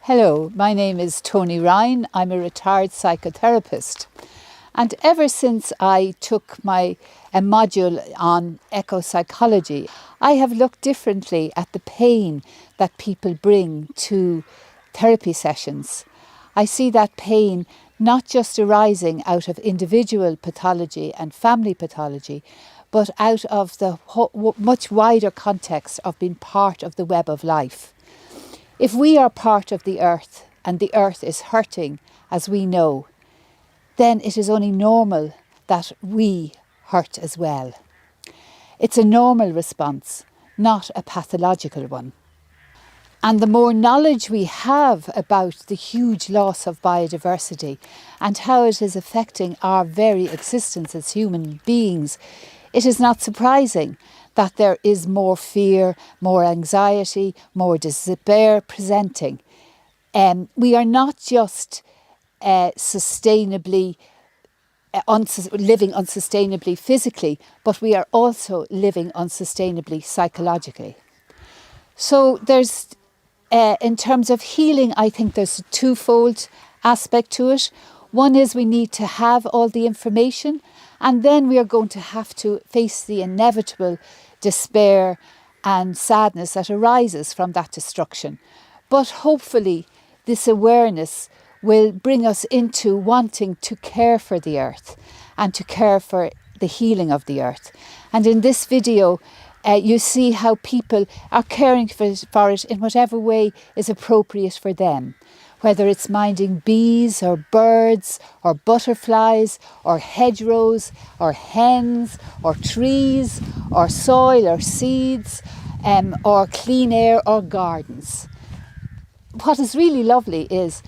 Hello, my name is Toni Ryan. I'm a retired psychotherapist. And ever since I took a module on ecopsychology, I have looked differently at the pain that people bring to therapy sessions. I see that pain not just arising out of individual pathology and family pathology, but out of the much wider context of being part of the web of life. If we are part of the earth and the earth is hurting, as we know, then it is only normal that we hurt as well. It's a normal response, not a pathological one. And the more knowledge we have about the huge loss of biodiversity and how it is affecting our very existence as human beings, it is not surprising that there is more fear, more anxiety, more despair presenting. We are not just living unsustainably physically, but we are also living unsustainably psychologically. So there's, in terms of healing, I think there's a twofold aspect to it. One is we need to have all the information, and then we are going to have to face the inevitable despair and sadness that arises from that destruction. But hopefully this awareness will bring us into wanting to care for the earth and to care for the healing of the earth. And in this video, you see how people are caring for it in whatever way is appropriate for them. Whether it's minding bees or birds or butterflies or hedgerows or hens or trees or soil or seeds or clean air or gardens. What is really lovely is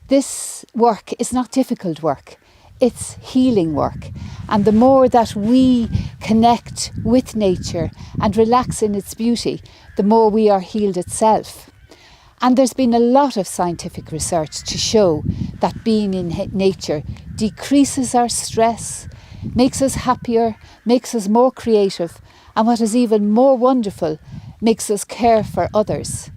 this work is not difficult work. It's healing work. And the more that we connect with nature and relax in its beauty, the more we are healed itself. And there's been a lot of scientific research to show that being in nature decreases our stress, makes us happier, makes us more creative, and what is even more wonderful, makes us care for others.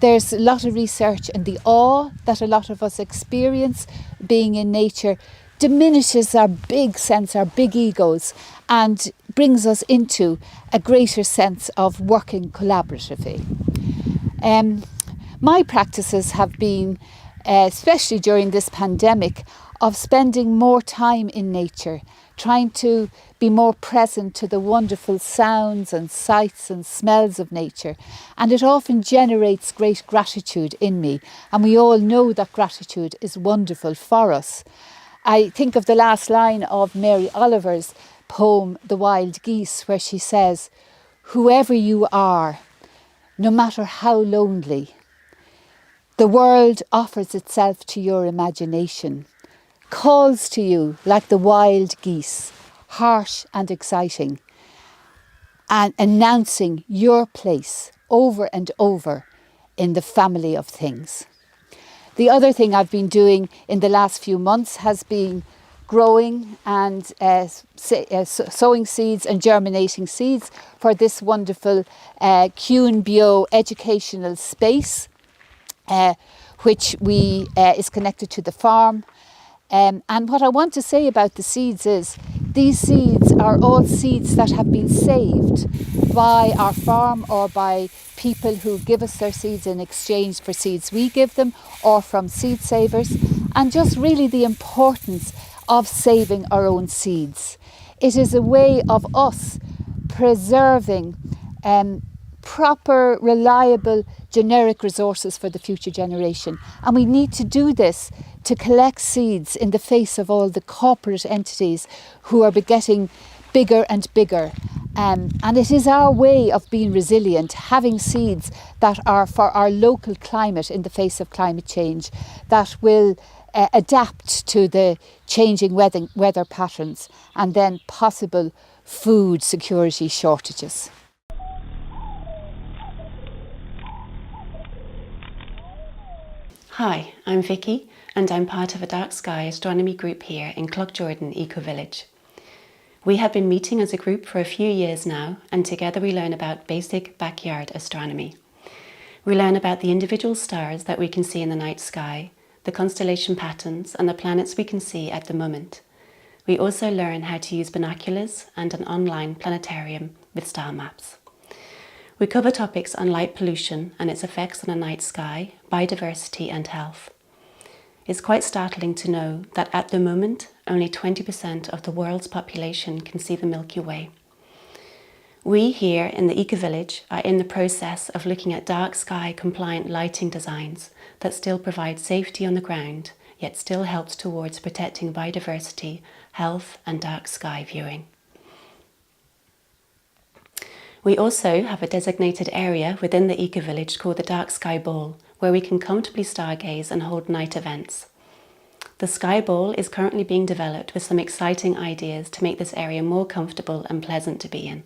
There's a lot of research, and the awe that a lot of us experience being in nature diminishes our big egos, and brings us into a greater sense of working collaboratively. My practices have been, especially during this pandemic, of spending more time in nature, trying to be more present to the wonderful sounds and sights and smells of nature. And it often generates great gratitude in me. And we all know that gratitude is wonderful for us. I think of the last line of Mary Oliver's poem, The Wild Geese, where she says, "Whoever you are, no matter how lonely, the world offers itself to your imagination, calls to you like the wild geese, harsh and exciting, and announcing your place over and over in the family of things." The other thing I've been doing in the last few months has been growing and sowing seeds and germinating seeds for this wonderful Cúin Bio educational space, which is connected to the farm. And what I want to say about the seeds is these seeds are all seeds that have been saved by our farm or by people who give us their seeds in exchange for seeds we give them, or from seed savers, and just really the importance of saving our own seeds. It is a way of us preserving proper, reliable, generic resources for the future generation. And we need to do this to collect seeds in the face of all the corporate entities who are getting bigger and bigger. And it is our way of being resilient, having seeds that are for our local climate in the face of climate change, that will adapt to the changing weather patterns and then possible food security shortages. Hi, I'm Vicky, and I'm part of a dark sky astronomy group here in Cloughjordan Ecovillage. We have been meeting as a group for a few years now, and together we learn about basic backyard astronomy. We learn about the individual stars that we can see in the night sky, the constellation patterns and the planets we can see at the moment. We also learn how to use binoculars and an online planetarium with star maps. We cover topics on light pollution and its effects on the night sky, biodiversity and health. It's quite startling to know that at the moment, only 20% of the world's population can see the Milky Way. We here in the Ecovillage are in the process of looking at dark sky compliant lighting designs that still provide safety on the ground, yet still helps towards protecting biodiversity, health and dark sky viewing. We also have a designated area within the Ecovillage called the Dark Sky Ball, where we can comfortably stargaze and hold night events. The Sky Ball is currently being developed with some exciting ideas to make this area more comfortable and pleasant to be in.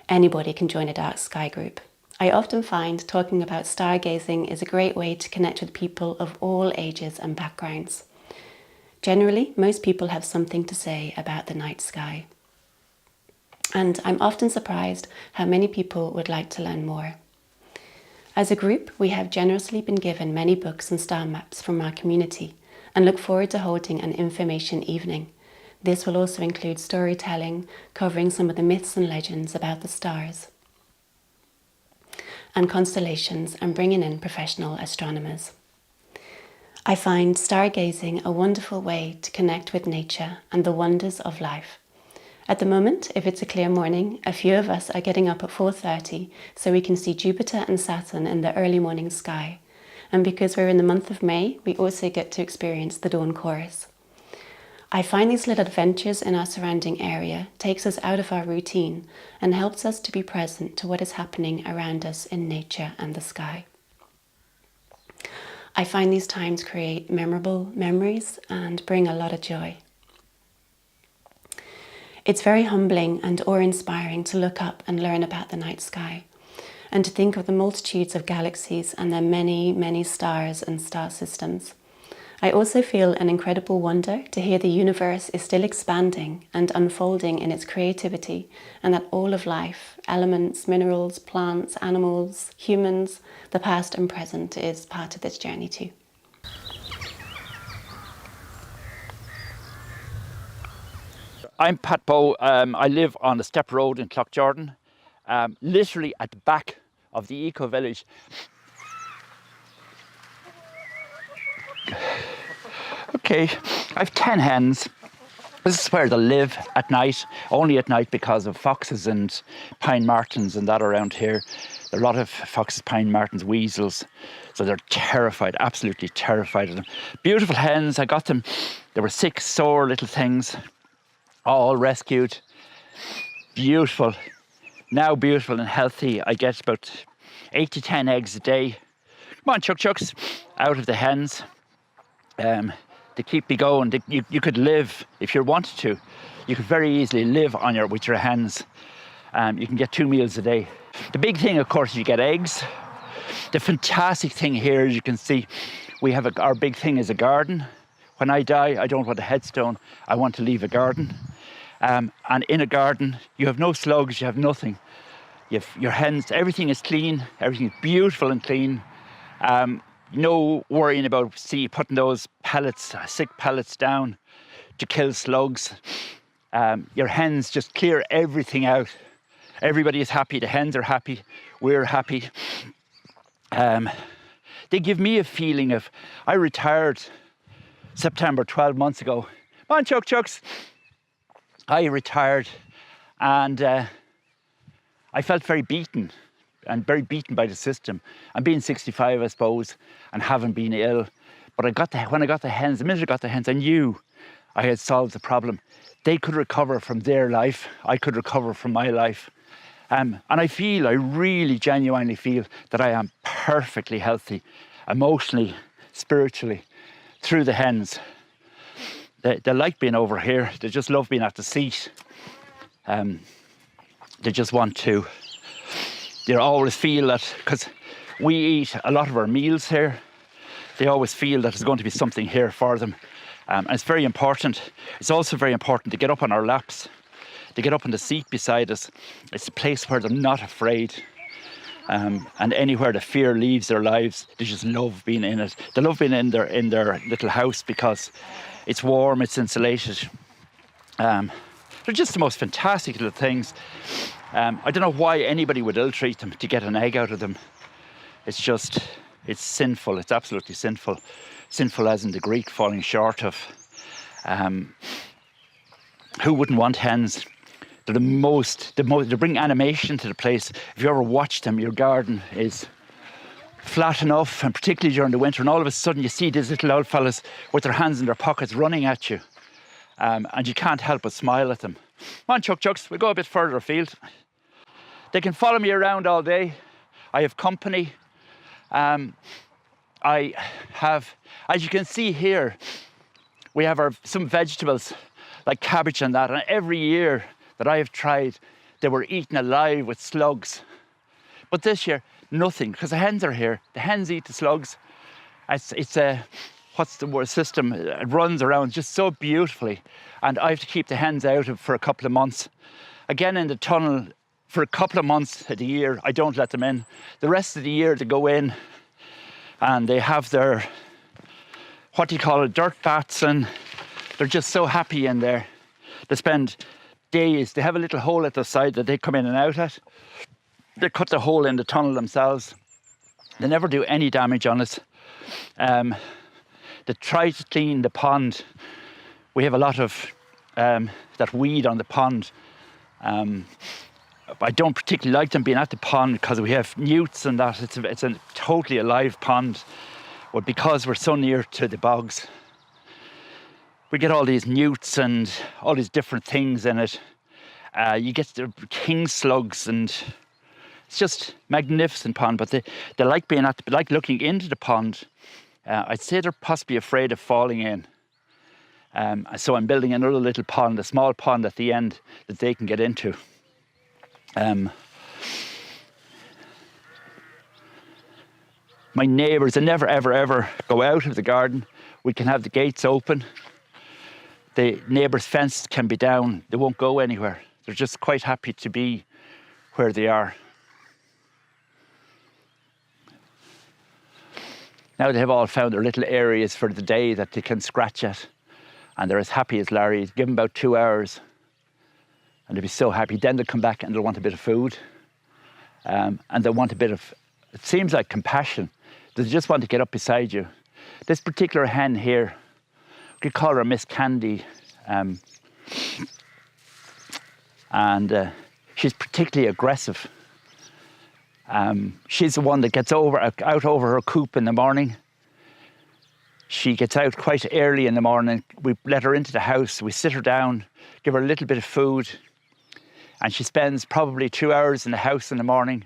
Anybody can join a dark sky group. I often find talking about stargazing is a great way to connect with people of all ages and backgrounds. Generally, most people have something to say about the night sky. And I'm often surprised how many people would like to learn more. As a group, we have generously been given many books and star maps from our community and look forward to holding an information evening. This will also include storytelling, covering some of the myths and legends about the stars and constellations and bringing in professional astronomers. I find stargazing a wonderful way to connect with nature and the wonders of life. At the moment, if it's a clear morning, a few of us are getting up at 4:30 so we can see Jupiter and Saturn in the early morning sky. And because we're in the month of May, we also get to experience the dawn chorus. I find these little adventures in our surrounding area takes us out of our routine and helps us to be present to what is happening around us in nature and the sky. I find these times create memorable memories and bring a lot of joy. It's very humbling and awe-inspiring to look up and learn about the night sky and to think of the multitudes of galaxies and their many, many stars and star systems. I also feel an incredible wonder to hear the universe is still expanding and unfolding in its creativity and that all of life, elements, minerals, plants, animals, humans, the past and present is part of this journey too. I'm Pat Bowe. I live on the Step Road in Cloughjordan, literally at the back of the Ecovillage. Okay, I have 10 hens. This is where they live at night, only at night because of foxes and pine martens and that around here. There are a lot of foxes, pine martens, weasels, so they're terrified, absolutely terrified of them. Beautiful hens, I got them. There were 6 sore little things, all rescued. Beautiful, now beautiful and healthy. I get about 8 to 10 eggs a day. Come on, chucks, out of the hens. They keep me going. You could live, if you wanted to, you could very easily live with your hens. You can get 2 meals a day. The big thing, of course, you get eggs. The fantastic thing here, as you can see, we have our big thing is a garden. When I die, I don't want a headstone. I want to leave a garden. And in a garden, you have no slugs, you have nothing. You have your hens, everything is clean, everything is beautiful and clean. No worrying about putting those pellets, sick pellets down to kill slugs. Your hens just clear everything out. Everybody is happy, the hens are happy, we're happy. They give me a feeling of, I retired September 12 months ago. Come on, chucks. I retired and I felt very beaten by the system. I'm being 65, I suppose, and haven't been ill. But when I got the hens, the minute I got the hens, I knew I had solved the problem. They could recover from their life. I could recover from my life. And I really genuinely feel that I am perfectly healthy, emotionally, spiritually, through the hens. They like being over here. They just love being at the seat. They just want to. They always feel that, because we eat a lot of our meals here, they always feel that there's going to be something here for them. And it's very important. It's also very important to get up on our laps, to get up on the seat beside us. It's a place where they're not afraid. And anywhere the fear leaves their lives, they just love being in it. They love being in their little house because it's warm, it's insulated. They're just the most fantastic little things. I don't know why anybody would ill-treat them to get an egg out of them. It's sinful. It's absolutely sinful. Sinful as in the Greek, falling short of. Who wouldn't want hens? They're they bring animation to the place. If you ever watch them, your garden is flat enough, and particularly during the winter, and all of a sudden you see these little old fellas with their hands in their pockets running at you. And you can't help but smile at them. Come on, Chucks, we'll go a bit further afield. They can follow me around all day. I have company. I have, as you can see here, we have some vegetables like cabbage and that, and every year that I have tried, they were eaten alive with slugs. But this year, nothing, because the hens are here. The hens eat the slugs. It's a, what's the word, system, it runs around just so beautifully. And I have to keep the hens out for a couple of months. Again, in the tunnel, for a couple of months of the year, I don't let them in. The rest of the year, they go in and they have their, what do you call it, dirt baths, and they're just so happy in there. They spend days, they have a little hole at the side that they come in and out at. They cut the hole in the tunnel themselves. They never do any damage on us. They try to clean the pond. We have a lot of that weed on the pond. I don't particularly like them being at the pond because we have newts and that. It's a totally alive pond. But because we're so near to the bogs, we get all these newts and all these different things in it. You get the king slugs, and it's just magnificent pond. But they like being like looking into the pond. I'd say they're possibly afraid of falling in. So I'm building another little pond, a small pond at the end that they can get into. My neighbours, they never ever go out of the garden. We can have the gates open. The neighbours' fence can be down. They won't go anywhere. They're just quite happy to be where they are. Now they have all found their little areas for the day that they can scratch at. And they're as happy as Larry. Give them about 2 hours and they'll be so happy. Then they'll come back and they'll want a bit of food. And they'll want a bit of, it seems like compassion. They just want to get up beside you. This particular hen here, we could call her Miss Candy. And she's particularly aggressive. She's the one that gets out over her coop in the morning. She gets out quite early in the morning. We let her into the house. We sit her down, give her a little bit of food. And she spends probably 2 hours in the house in the morning,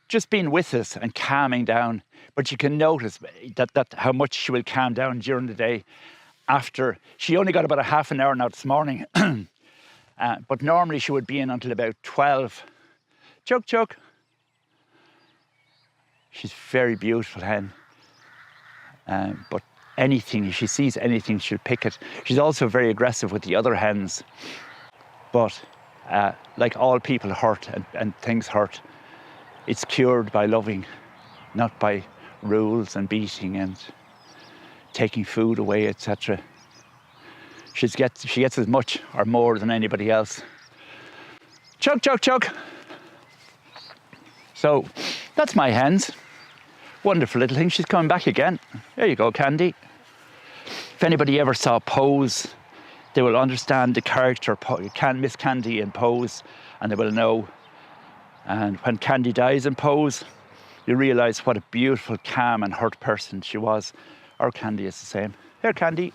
just being with us and calming down. But you can notice that how much she will calm down during the day. After, she only got about a half an hour now this morning. But normally she would be in until about 12. Chuck. She's a very beautiful hen. But anything, if she sees anything, she'll pick it. She's also very aggressive with the other hens. But like all people hurt and things hurt, it's cured by loving, not by rules and beating and taking food away, etc. She gets as much or more than anybody else. Chuck. So that's my hens. Wonderful little thing. She's coming back again. There you go, Candy. If anybody ever saw Pose, they will understand the character Miss Candy in Pose, and they will know. And when Candy dies in Pose, you realise what a beautiful, calm and hurt person she was. Our Candy is the same. Here, Candy.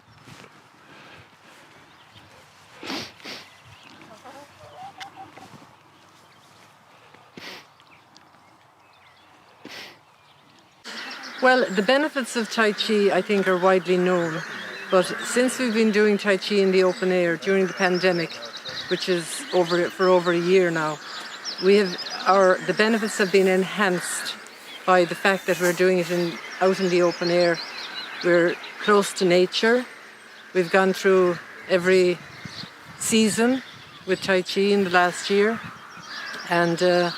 Well, the benefits of Tai Chi, I think, are widely known. But since we've been doing Tai Chi in the open air during the pandemic, which is for over a year now, the benefits have been enhanced by the fact that we're doing it out in the open air. We're close to nature. We've gone through every season with Tai Chi in the last year. And the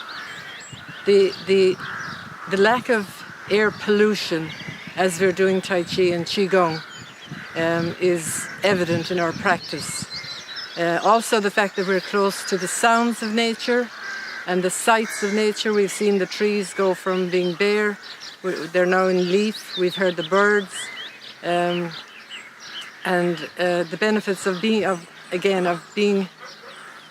the lack of air pollution as we're doing Tai Chi and Qigong is evident in our practice. Also the fact that we're close to the sounds of nature and the sights of nature. We've seen the trees go from being bare, they're now in leaf. We've heard the birds, and the benefits of being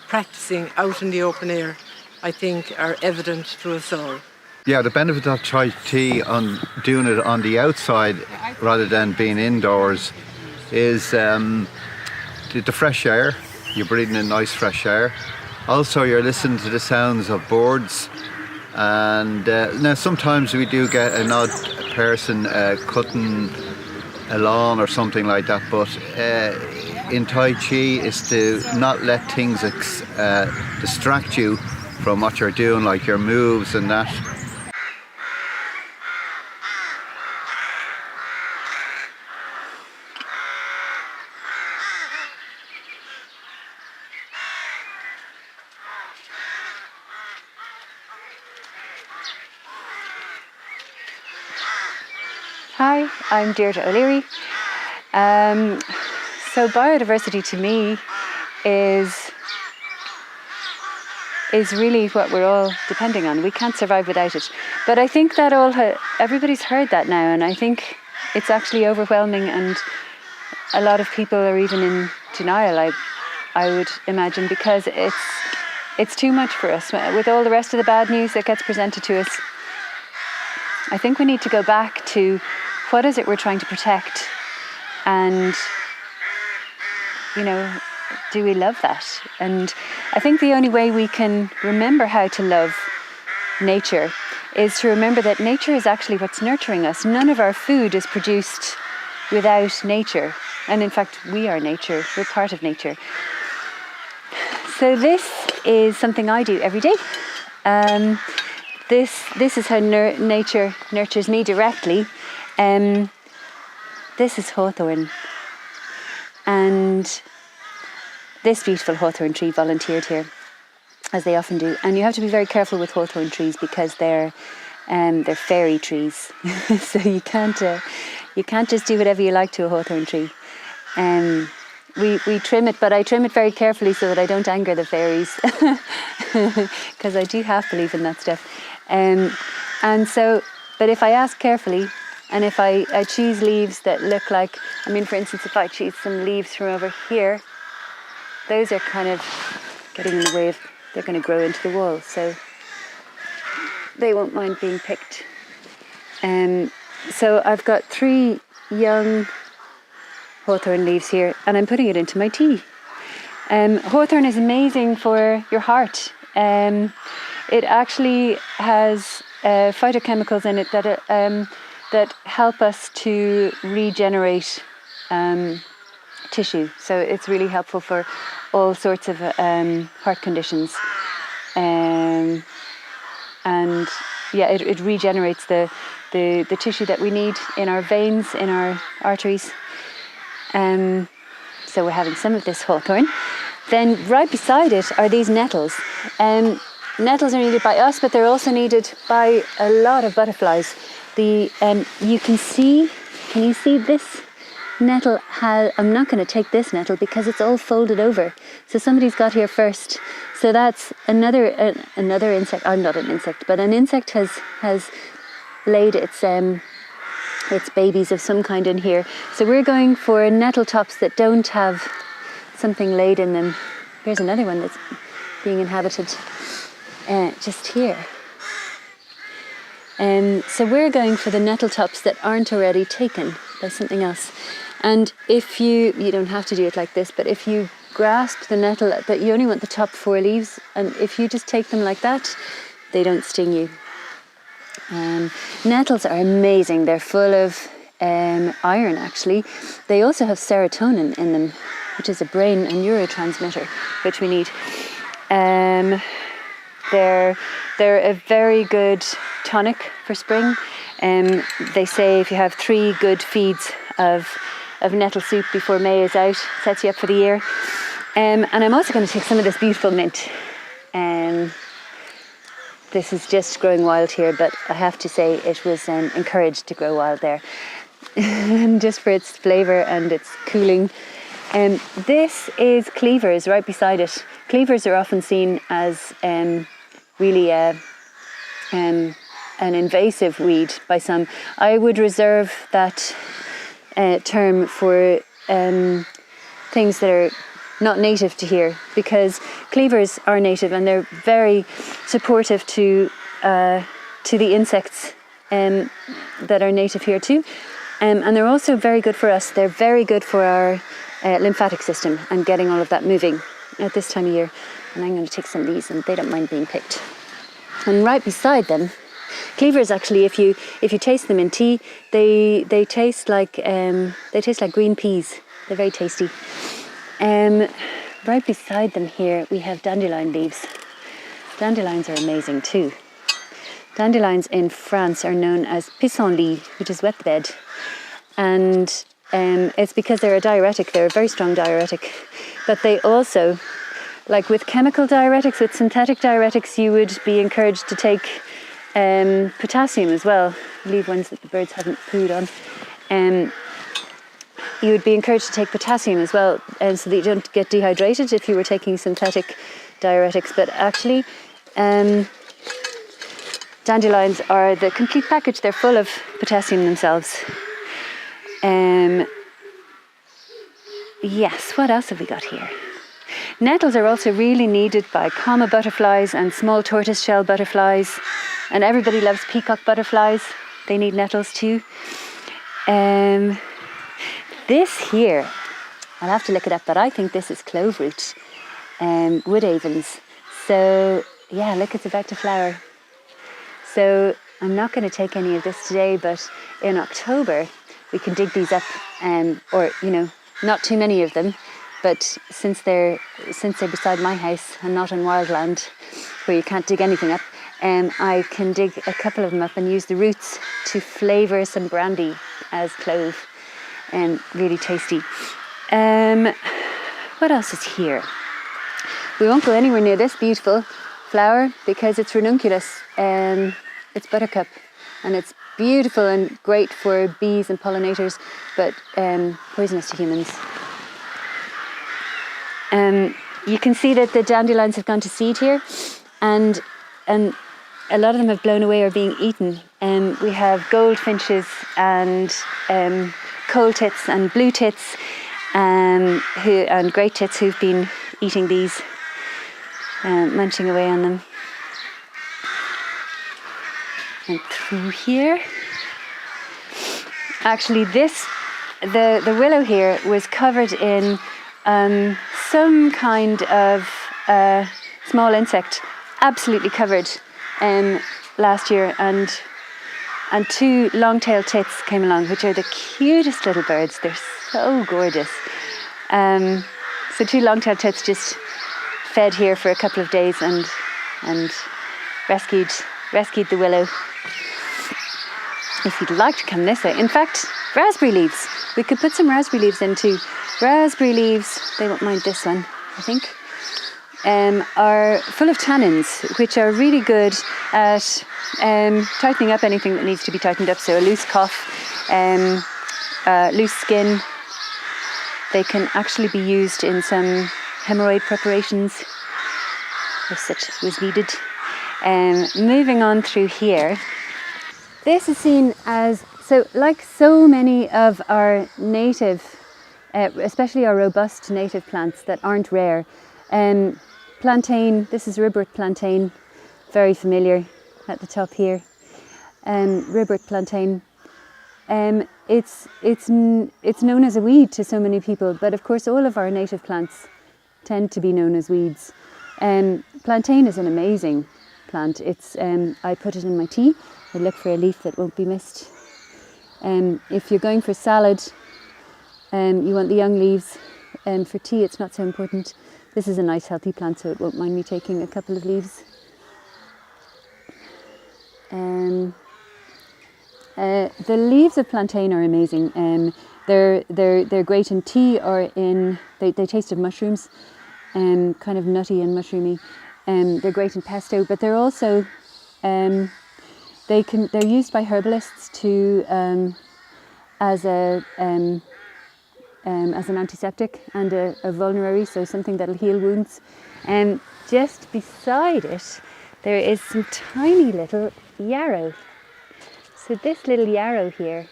practicing out in the open air, I think, are evident to us all. Yeah, the benefit of Tai Chi on doing it on the outside rather than being indoors is the fresh air. You're breathing in nice fresh air. Also, you're listening to the sounds of birds. And now sometimes we do get an odd person cutting a lawn or something like that, but in Tai Chi is to not let things distract you from what you're doing, like your moves and that. Hi, I'm Deirdre O'Leary. So biodiversity to me is really what we're all depending on. We can't survive without it. But I think that everybody's heard that now, and I think it's actually overwhelming, and a lot of people are even in denial, I would imagine, because it's too much for us. With all the rest of the bad news that gets presented to us, I think we need to go back to what is it we're trying to protect, and, you know, do we love that? And I think the only way we can remember how to love nature is to remember that nature is actually what's nurturing us. None of our food is produced without nature. And in fact, we are nature. We're part of nature. So this is something I do every day. This is how nature nurtures me directly. This is hawthorn, and this beautiful hawthorn tree volunteered here, as they often do. And you have to be very careful with hawthorn trees because they're fairy trees, so you can't just do whatever you like to a hawthorn tree. We trim it, but I trim it very carefully so that I don't anger the fairies, because I do half believe in that stuff. But if I ask carefully, and if I choose leaves that look like, for instance, if I choose some leaves from over here, those are kind of getting in the way of, they're going to grow into the wall, so they won't mind being picked. So I've got 3 young hawthorn leaves here, and I'm putting it into my tea. Hawthorn is amazing for your heart. It actually has phytochemicals in it that help us to regenerate tissue. So it's really helpful for all sorts of heart conditions. And yeah, it regenerates the tissue that we need in our veins, in our arteries. So we're having some of this hawthorn. Then right beside it are these nettles. Nettles are needed by us, but they're also needed by a lot of butterflies. Can you see this nettle? I'm not going to take this nettle because it's all folded over. So somebody's got here first. So that's another insect. I'm not an insect, but an insect has laid its babies of some kind in here. So we're going for nettle tops that don't have something laid in them. Here's another one that's being inhabited just here. So we're going for the nettle tops that aren't already taken by something else. And if you don't have to do it like this, but if you grasp the nettle, that you only want the top 4 leaves, and if you just take them like that, they don't sting you. Nettles are amazing. They're full of iron, actually. They also have serotonin in them, which is a brain and neurotransmitter, which we need. They're a very good tonic for spring. They say if you have 3 good feeds of nettle soup before May is out, sets you up for the year. And I'm also going to take some of this beautiful mint. this is just growing wild here, but I have to say it was encouraged to grow wild there. Just for its flavour and its cooling. This is cleavers right beside it. Cleavers are often seen as really an invasive weed by some. I would reserve that term for things that are not native to here, because cleavers are native and they're very supportive to the insects that are native here too. And they're also very good for us. They're very good for our lymphatic system and getting all of that moving at this time of year. And I'm going to take some of these, and they don't mind being picked. And right beside them, cleavers actually, if you taste them in tea, they taste like green peas. They're very tasty. Right beside them here, we have dandelion leaves. Dandelions are amazing too. Dandelions in France are known as pissenlit, which is wet the bed. And it's because they're a diuretic, they're a very strong diuretic. But they also, like with chemical diuretics, with synthetic diuretics, you would be encouraged to take potassium as well. Leave ones that the birds haven't pooed on. You would be encouraged to take potassium as well, so that you don't get dehydrated if you were taking synthetic diuretics. But actually, dandelions are the complete package. They're full of potassium themselves. Yes, what else have we got here? Nettles are also really needed by comma butterflies and small tortoiseshell butterflies. And everybody loves peacock butterflies. They need nettles too. This here, I'll have to look it up, but I think this is clove root, wood avens. So yeah, look, it's about to flower. So I'm not going to take any of this today, but in October we can dig these up, or not too many of them, but since they're beside my house and not in wildland where you can't dig anything up, I can dig a couple of them up and use the roots to flavour some brandy as clove. Really tasty. What else is here? We won't go anywhere near this beautiful flower because it's ranunculus. It's buttercup, and it's beautiful and great for bees and pollinators, but poisonous to humans. You can see that the dandelions have gone to seed here, and a lot of them have blown away or being eaten. We have goldfinches and coal tits and blue tits and great tits who've been eating these, munching away on them. And through here, actually the willow here was covered in some kind of small insect, absolutely covered last year, and two long-tailed tits came along, which are the cutest little birds. They're so gorgeous. So two long-tailed tits just fed here for a couple of days and rescued the willow. If you'd like to come this way, in fact, raspberry leaves. We could put some raspberry leaves in too. Raspberry leaves, they won't mind this one, I think, are full of tannins, which are really good at tightening up anything that needs to be tightened up. So a loose cough, loose skin. They can actually be used in some hemorrhoid preparations if such was needed. Moving on through here, this is seen as, so like so many of our native, especially our robust native plants that aren't rare. Plantain, this is ribwort plantain, very familiar at the top here. Ribwort plantain. It's known as a weed to so many people, but of course all of our native plants tend to be known as weeds. Plantain is an amazing plant. It's I put it in my tea. I look for a leaf that won't be missed. If you're going for salad, you want the young leaves. For tea, it's not so important. This is a nice healthy plant, so it won't mind me taking a couple of leaves. The leaves of plantain are amazing. They're great in tea or in. They taste of mushrooms, kind of nutty and mushroomy. They're great in pesto, but they're also They're used by herbalists to as an antiseptic and a vulnerary, so something that'll heal wounds. And just beside it, there is some tiny little yarrow. So this little yarrow here,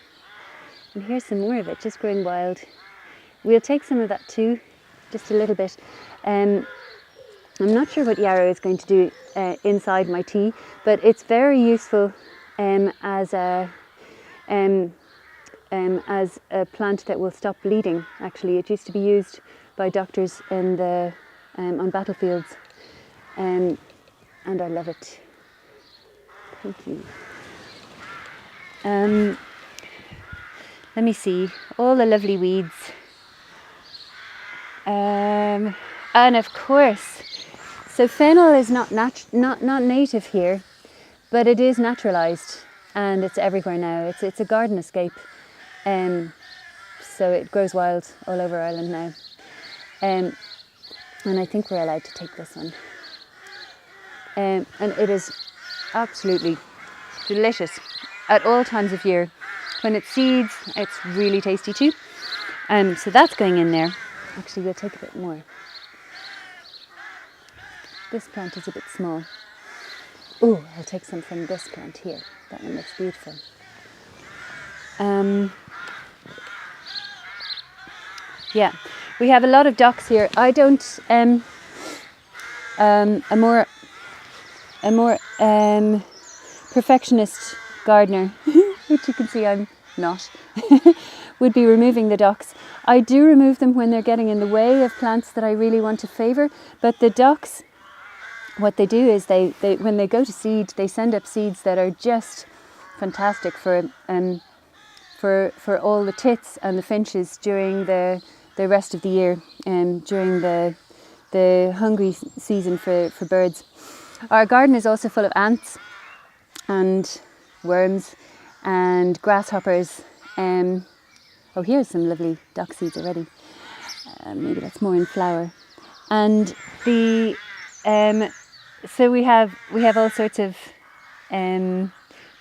and here's some more of it, just growing wild. We'll take some of that too, just a little bit. I'm not sure what yarrow is going to do inside my tea, but it's very useful as a plant that will stop bleeding. Actually, it used to be used by doctors in on battlefields, and I love it. Thank you. Let me see all the lovely weeds, and of course, so fennel is not native here, but it is naturalised, and it's everywhere now. It's a garden escape. So it grows wild all over Ireland now. And I think we're allowed to take this one. And it is absolutely delicious at all times of year. When it seeds, it's really tasty too. So that's going in there. Actually, we'll take a bit more. This plant is a bit small. Oh, I'll take some from this plant here. That one looks beautiful. Yeah, we have a lot of docks here. I don't. A more perfectionist gardener, which you can see I'm not, would be removing the docks. I do remove them when they're getting in the way of plants that I really want to favour. But the docks, what they do is they when they go to seed, they send up seeds that are just fantastic for all the tits and the finches during the rest of the year, and during the hungry season for birds. Our garden is also full of ants and worms and grasshoppers. Oh, here's some lovely dock seeds already. Maybe that's more in flower. And so we have all sorts of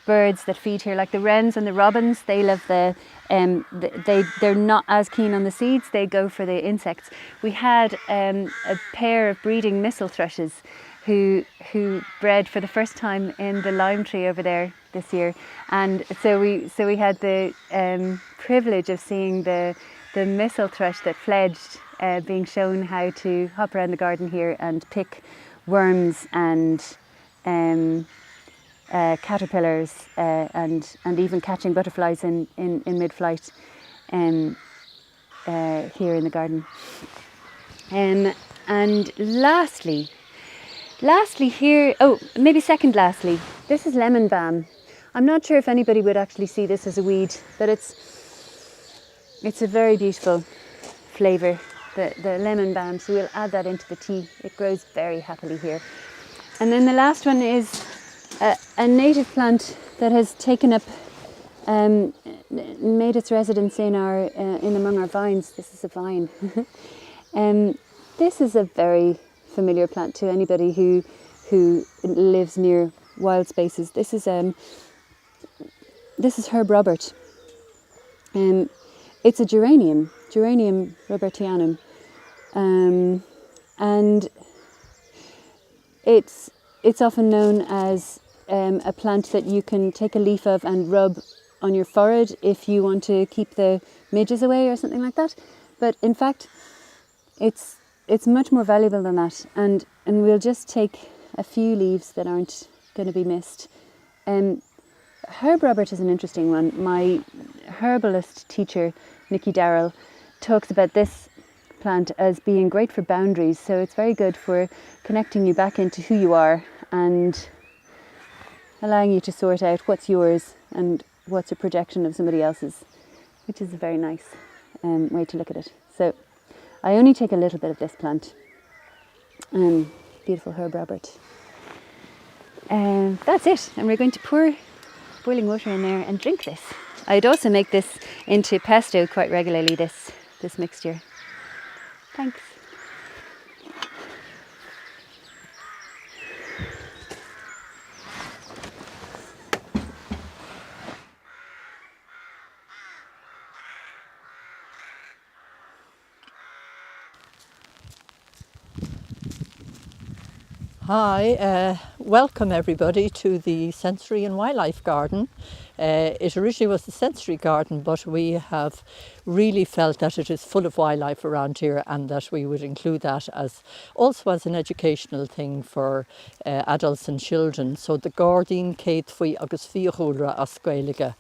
birds that feed here, like the wrens and the robins. They love they're not as keen on the seeds. They go for the insects. We had a pair of breeding missel thrushes who bred for the first time in the lime tree over there this year, and so we had the privilege of seeing the missel thrush that fledged being shown how to hop around the garden here and pick worms and caterpillars and even catching butterflies in mid-flight here in the garden. And lastly here, lastly, this is lemon balm. I'm not sure if anybody would actually see this as a weed, but it's a very beautiful flavour, the lemon balm, so we'll add that into the tea. It grows very happily here. And then the last one is a native plant that has taken up, made its residence in among our vines. This is a vine. This is a very familiar plant to anybody who lives near wild spaces. This is Herb Robert. It's a geranium robertianum, and it's often known as a plant that you can take a leaf of and rub on your forehead if you want to keep the midges away or something like that. But in fact, it's much more valuable than that. And we'll just take a few leaves that aren't going to be missed. Herb Robert is an interesting one. My herbalist teacher, Nikki Darrell, talks about this plant as being great for boundaries. So it's very good for connecting you back into who you are and allowing you to sort out what's yours and what's a projection of somebody else's, which is a very nice way to look at it. So I only take a little bit of this plant. Beautiful Herb Robert. That's it. And we're going to pour boiling water in there and drink this. I'd also make this into pesto quite regularly, this mixture. Thanks. Hi, welcome everybody to the Sensory and Wildlife Garden. It originally was the sensory garden, but we have really felt that it is full of wildlife around here and that we would include that as also as an educational thing for adults and children. So the Gardaín céad faoi agus fiachúra as Gaeilge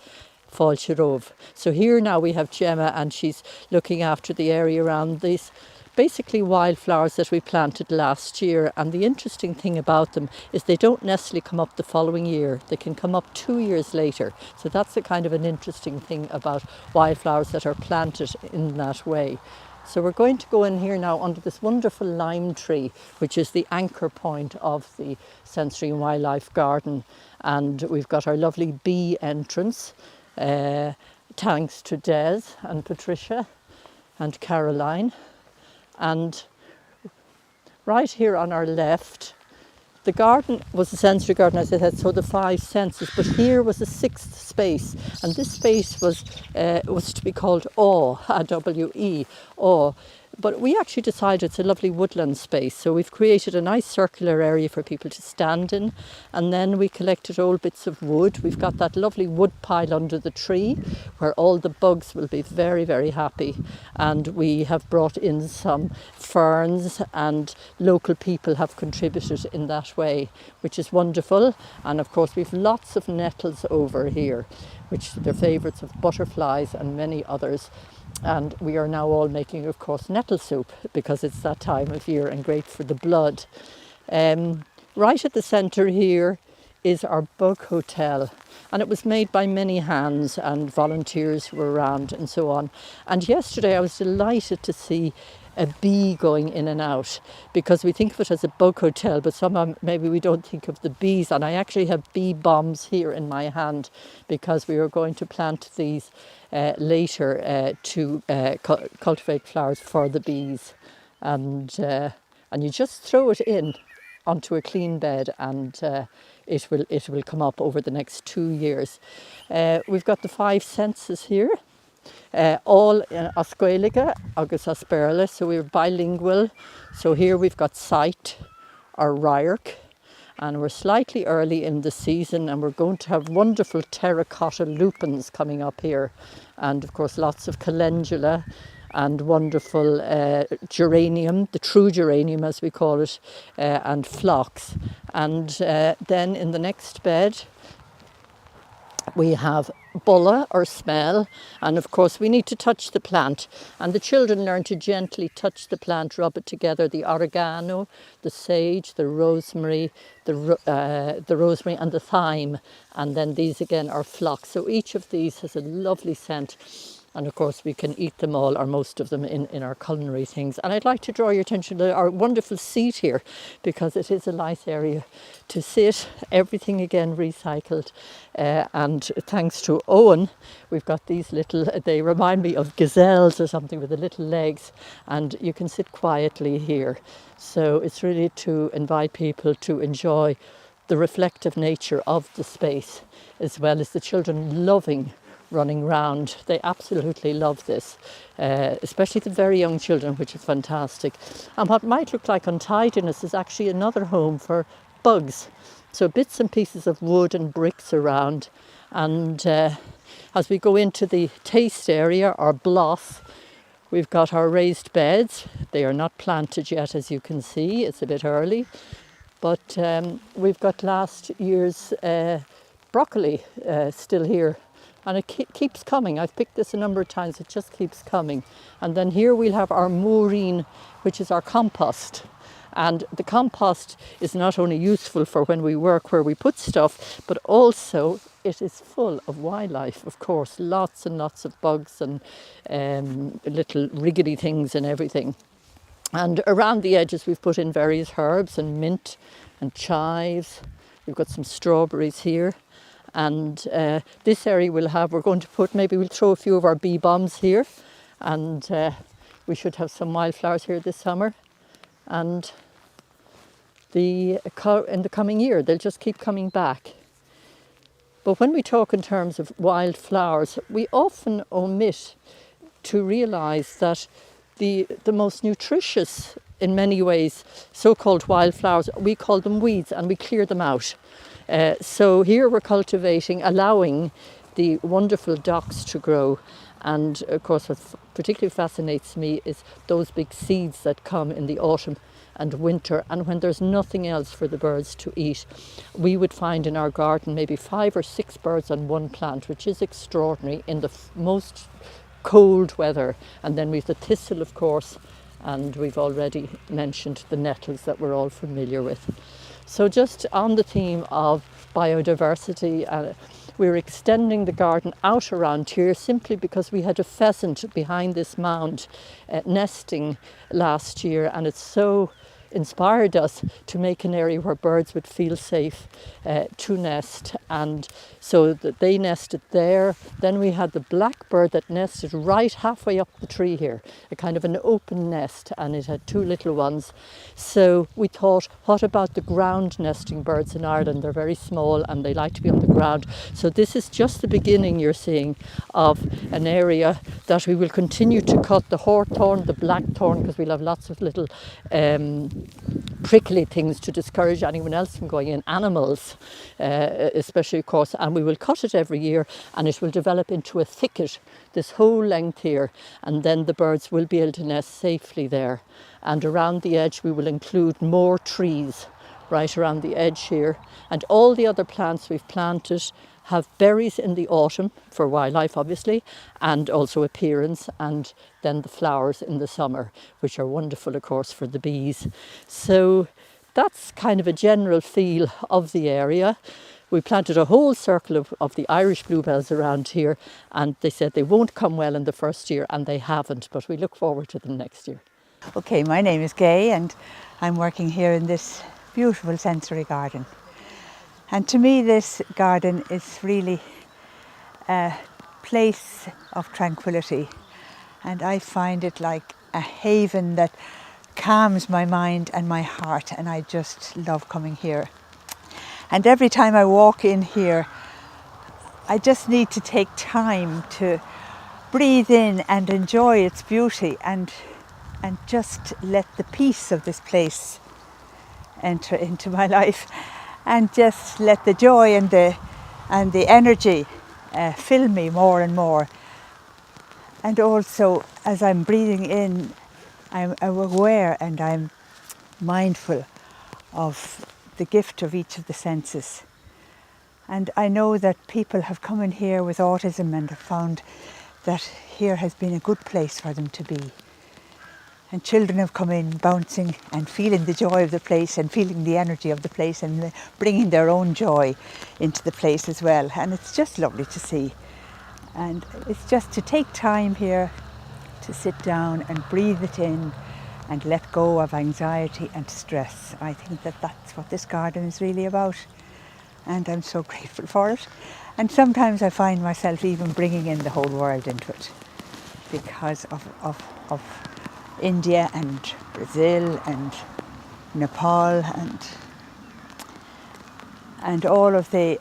fáilte romh. So here now we have Gemma and she's looking after the area around this. Basically wildflowers that we planted last year, and the interesting thing about them is they don't necessarily come up the following year. They can come up 2 years later. So that's a kind of an interesting thing about wildflowers that are planted in that way. So we're going to go in here now under this wonderful lime tree, which is the anchor point of the Sensory and Wildlife Garden. And we've got our lovely bee entrance, thanks to Des and Patricia and Caroline. And right here on our left, the garden was a sensory garden, as I said, so the 5 senses, but here was a 6th space, and this space was to be called Awe, A-W-E, Awe. But we actually decided it's a lovely woodland space, so we've created a nice circular area for people to stand in, and then we collected old bits of wood. We've got that lovely wood pile under the tree where all the bugs will be very, very happy, and we have brought in some ferns, and local people have contributed in that way, which is wonderful. And of course we've lots of nettles over here, which they're favourites of butterflies and many others. And we are now all making, of course, nettle soup because it's that time of year and great for the blood. Right at the centre here is our bug hotel, and it was made by many hands and volunteers were around and so on. And yesterday I was delighted to see a bee going in and out, because we think of it as a bug hotel, but somehow maybe we don't think of the bees. And I actually have bee bombs here in my hand because we are going to plant these later to cultivate flowers for the bees. And you just throw it in onto a clean bed, and it will come up over the next 2 years. We've got the 5 senses here. All as Gaeilge agus as Béarla, so we're bilingual. So here we've got sight, or Ryark, and we're slightly early in the season, and we're going to have wonderful terracotta lupins coming up here, and of course lots of calendula and wonderful geranium, the true geranium as we call it, and phlox. And then in the next bed we have bulla or smell, and of course we need to touch the plant, and the children learn to gently touch the plant, rub it together, the oregano, the sage, the rosemary, the rosemary and the thyme, and then these again are phlox. So each of these has a lovely scent, and of course we can eat them all, or most of them, in our culinary things. And I'd like to draw your attention to our wonderful seat here, because it is a nice area to sit, everything again recycled. And thanks to Eoin, we've got these little, they remind me of gazelles or something with the little legs, and you can sit quietly here. So it's really to invite people to enjoy the reflective nature of the space, as well as the children loving running round. They absolutely love this, especially the very young children, which is fantastic. And what might look like untidiness is actually another home for bugs. So bits and pieces of wood and bricks around. And as we go into the taste area, our bloth, we've got our raised beds. They are not planted yet, as you can see. It's a bit early. But we've got last year's broccoli still here. And it keeps coming. I've picked this a number of times. It just keeps coming. And then here we'll have our moorine, which is our compost. And the compost is not only useful for when we work where we put stuff, but also it is full of wildlife, of course. Lots and lots of bugs and little wriggly things and everything. And around the edges we've put in various herbs and mint and chives. We've got some strawberries here. And this area we're going to put, maybe we'll throw a few of our bee bombs here, and we should have some wildflowers here this summer. And in the coming year, they'll just keep coming back. But when we talk in terms of wildflowers, we often omit to realise that the most nutritious in many ways so-called wildflowers. We call them weeds, and we clear them out. So here we're cultivating, allowing the wonderful docks to grow. And of course what particularly fascinates me is those big seeds that come in the autumn and winter, and when there's nothing else for the birds to eat. We would find in our garden maybe 5 or 6 birds on one plant, which is extraordinary in the most cold weather. And then we've the thistle, of course, and we've already mentioned the nettles that we're all familiar with. So just on the theme of biodiversity, we're extending the garden out around here simply because we had a pheasant behind this mound nesting last year, and it's so inspired us to make an area where birds would feel safe to nest, and so that they nested there. Then we had the blackbird that nested right halfway up the tree here, a kind of an open nest, and it had 2 little ones. So we thought, what about the ground nesting birds in Ireland? They're very small and they like to be on the ground. So this is just the beginning, you're seeing, of an area that we will continue to cut. The hawthorn, the blackthorn, because we'll have lots of little prickly things to discourage anyone else from going in, animals especially, of course, and we will cut it every year, and it will develop into a thicket this whole length here, and then the birds will be able to nest safely there. And around the edge we will include more trees right around the edge here, and all the other plants we've planted have berries in the autumn for wildlife, obviously, and also appearance, and then the flowers in the summer, which are wonderful, of course, for the bees. So that's kind of a general feel of the area. We planted a whole circle of the Irish bluebells around here, and they said they won't come well in the first year, and they haven't, but we look forward to them next year. Okay, my name is Gay, and I'm working here in this beautiful sensory garden. And to me, this garden is really a place of tranquility, and I find it like a haven that calms my mind and my heart, and I just love coming here. And every time I walk in here, I just need to take time to breathe in and enjoy its beauty, and just let the peace of this place enter into my life, and just let the joy and the energy fill me more and more. And also, as I'm breathing in, I'm aware and I'm mindful of the gift of each of the senses. And I know that people have come in here with autism and have found that here has been a good place for them to be. And children have come in bouncing and feeling the joy of the place and feeling the energy of the place and bringing their own joy into the place as well. And it's just lovely to see. And it's just to take time here to sit down and breathe it in and let go of anxiety and stress. I think that that's what this garden is really about. And I'm so grateful for it. And sometimes I find myself even bringing in the whole world into it because of India and Brazil and Nepal and all of the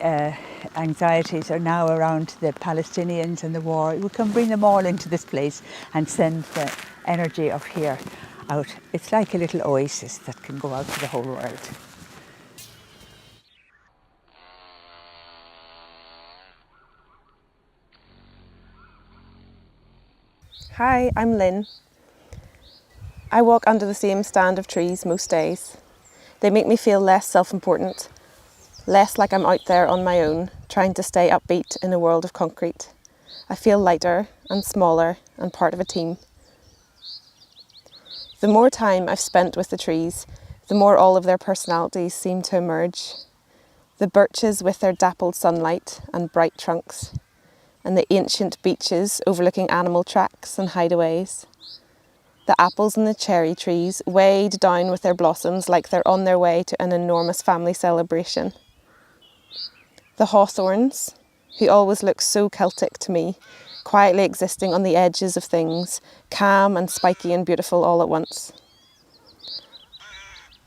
anxieties are now around the Palestinians and the war. We can bring them all into this place and send the energy of here out. It's like a little oasis that can go out to the whole world. Hi, I'm Lynn. I walk under the same stand of trees most days. They make me feel less self-important, less like I'm out there on my own, trying to stay upbeat in a world of concrete. I feel lighter and smaller and part of a team. The more time I've spent with the trees, the more all of their personalities seem to emerge. The birches with their dappled sunlight and bright trunks, and the ancient beeches overlooking animal tracks and hideaways. The apples and the cherry trees weighed down with their blossoms like they're on their way to an enormous family celebration. The hawthorns, who always look so Celtic to me, quietly existing on the edges of things, calm and spiky and beautiful all at once.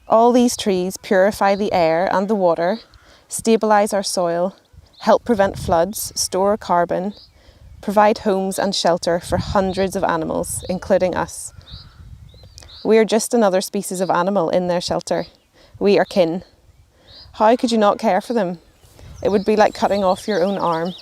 All these trees purify the air and the water, stabilise our soil, help prevent floods, store carbon, provide homes and shelter for hundreds of animals, including us. We are just another species of animal in their shelter. We are kin. How could you not care for them? It would be like cutting off your own arm.